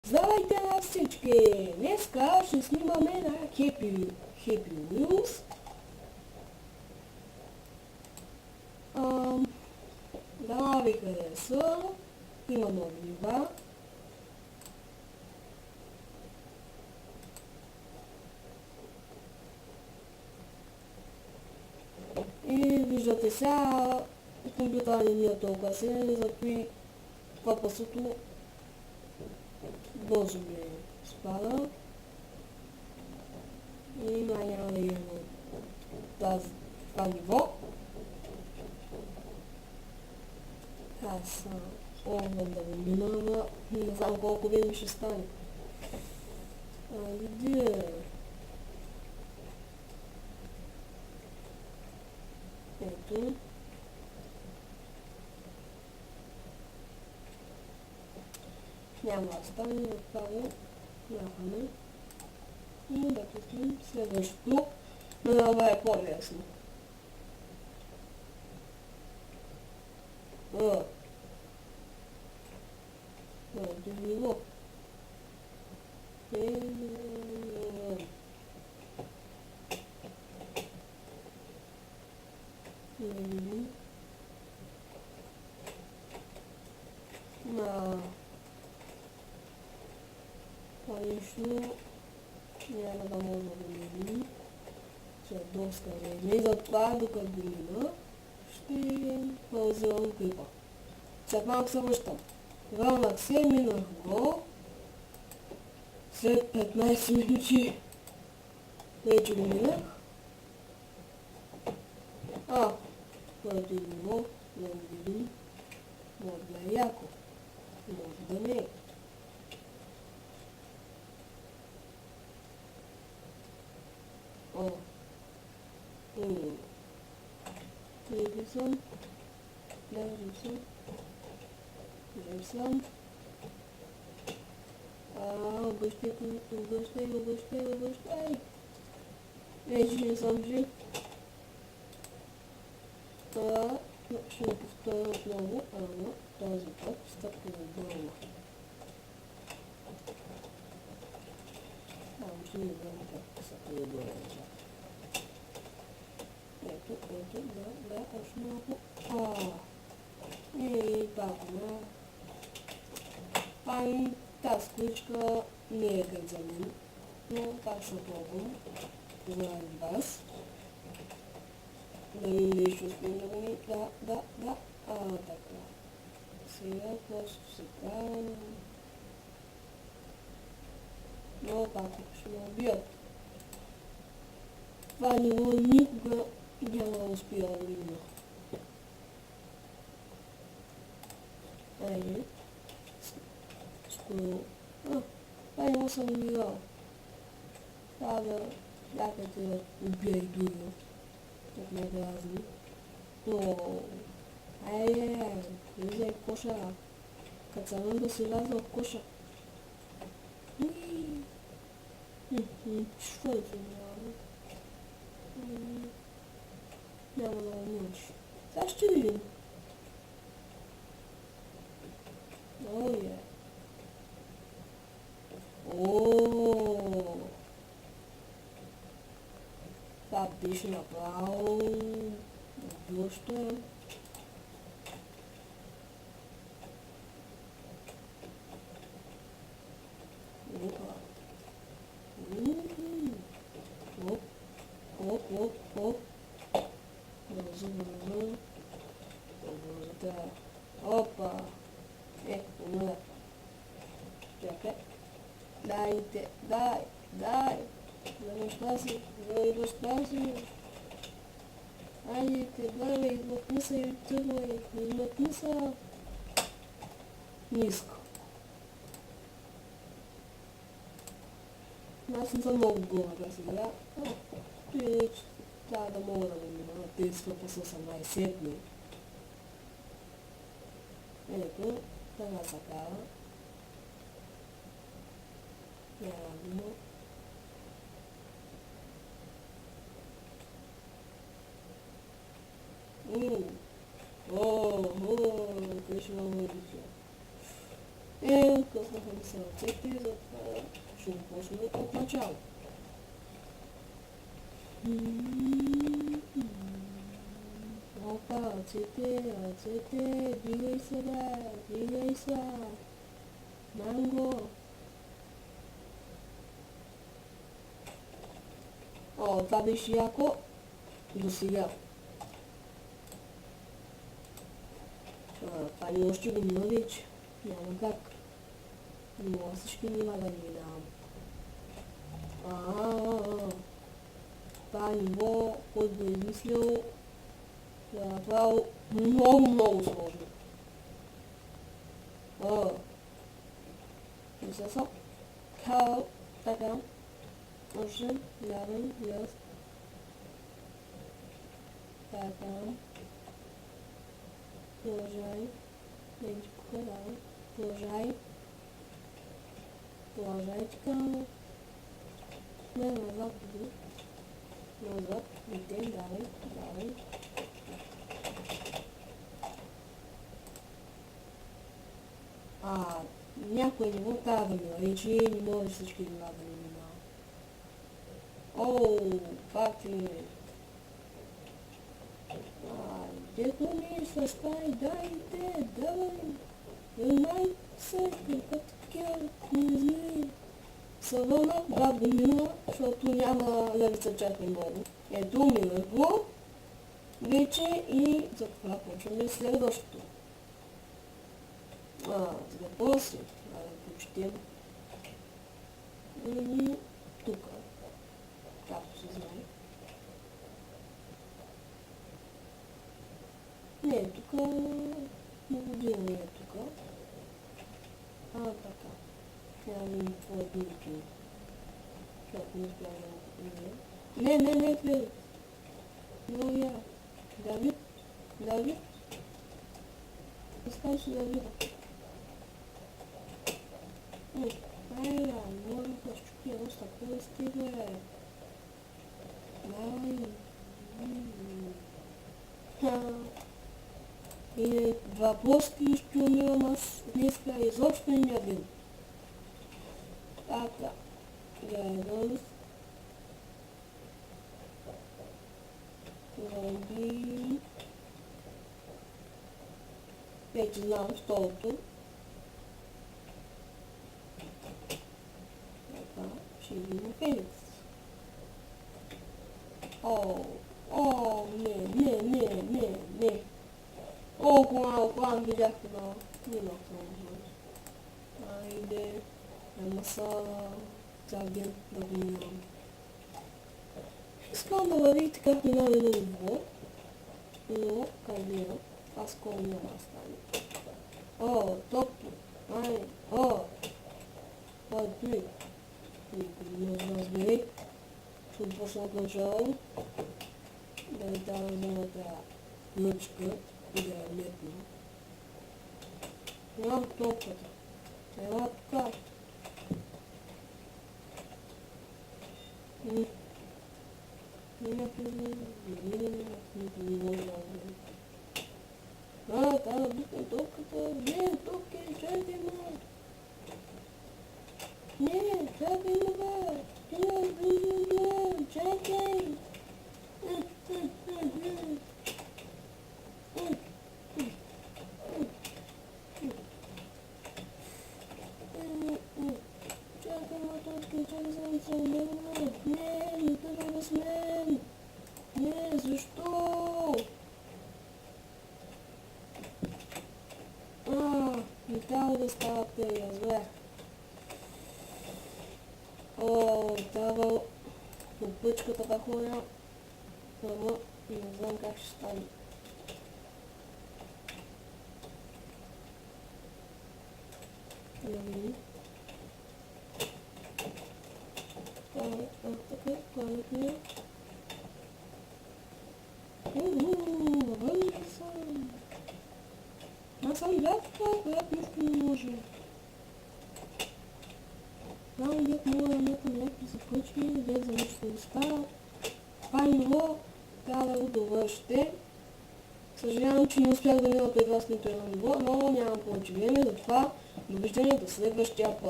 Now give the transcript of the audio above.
Здравейте на всички! Днеска ще снимаме на Happy Wheels. Да ви хареса. Има нови нива. И виждате сега, компютъра не е толкова силен, затова това пасото бързо ми спада. И май няма да имаме това ниво. Аз опитвам да го минава, не знам колко време ще стане. Айде! Ето. Няма да стане, направо махаме. И да пустим следващото, но това е по-лесно. Първо ниво. Това нещо няма да може да мини след доста време и затова докато го мина ще ползвам клипа. След малко се връщам. Върнах се, минах го. След 15 минути вече го минах. Първото ниво, да го видим. Може да е яко, може да не е. Влизам. Обръщай. Вече не съм жив. Това ще го повторя отново, ама този път стъпка отдолу. Ще не знам как са преодолени. Ето, да, още малко. И пак, тази количка не е гъд за мен, но пак ще пробвам заради вас. Дали нещо успеем да го ми... Да. Така. Сега просто се правим. Но пак ще ме убият. Това ниво никога няма да успия да мина. Айде. Скоро. Това ниво съм умирал. Трябва да някъде да убия и дурно. Так ме дразни. Но... влизай в коша. Като съм да се вляза в коша. Що е това? Няма да умреш. Сега ще видим. Това беше направо доста. Оп. Бързо. Опа. Умре. Чакай. Дай. Да ме спаси. Айде, дай, измъкни се и тръгвай. Измъкни се. Ниско. Аз не съм много горда сега. Трябва да мога да го мина. Тези свърпа са 18 дни. Ето, така се кара. Няма. Къде ще ме вървите? откъснаха ми се ръцете, затова ще започна от начало. Опа, ръцете, двигай се, бе, двигай се. Манго. О, това беше яко до сега. Това не още го мина вече. Няма как. Но всички нива да ни давам. Това ниво, който го е измислил, това е много сложно. Мисля са. Као, така. Още, лявен, яс. Така. Продължай. Не ти покрадавам. Продължай. Продължай така. Не, назад иди. Назад. Иди, давай. Някой ниво трябва да мина. Вече не може всички нива да не минава. Факти. Дето ми се спай, дайте, давай. Внимай се, като такива книжни. Съвърна, да го мина, защото няма левица чак много. Ето, минах го. Вече и за това почваме следващото. За после, да почетем. И тук, както се знае. Не, тук година не е тук. Така. Трябва да ми твоя дневки. Защото не успях да го видя. Не, Феликс. Много я. Давид. Искаш да видя. Може да щупи едно стъкло стига. И два плоски ще умирам аз днеска, изобщо не ме бил. Така, гледам. Заради... Вече знам второто. Така, ще видим Феликс. Не. Когато видях това, нямах много. Айде, няма са заген да го минавам. Искам да върви така в минава едно ниво, но калбирам, аз скоро няма да стане. Топло, той. Никой не разбери, ще почна от начало, да ви дава зоната лъчка и да я метна. Нямам топката. Ела така. Никой не може да разбери. Трябва да бутам топката. Не, топки, чакай ме. Не, чакай ме, бе. Чакай. Не трябва с мен. Не, защо? Не трябва да ставате, разбрах. Трябва по пъчката да ходя, ама не знам как ще стане. Да видим. Така, паметния. Вън съм. Аз съм лятка, която нищо не може. Там дет мога да метам някакви запъчки, дет за нещо да става. Това ниво трябва да го довършите. Съжалявам, че не успях да мина пред вас нито едно ниво, но нямам повече време, затова Do widzenia do следващия път.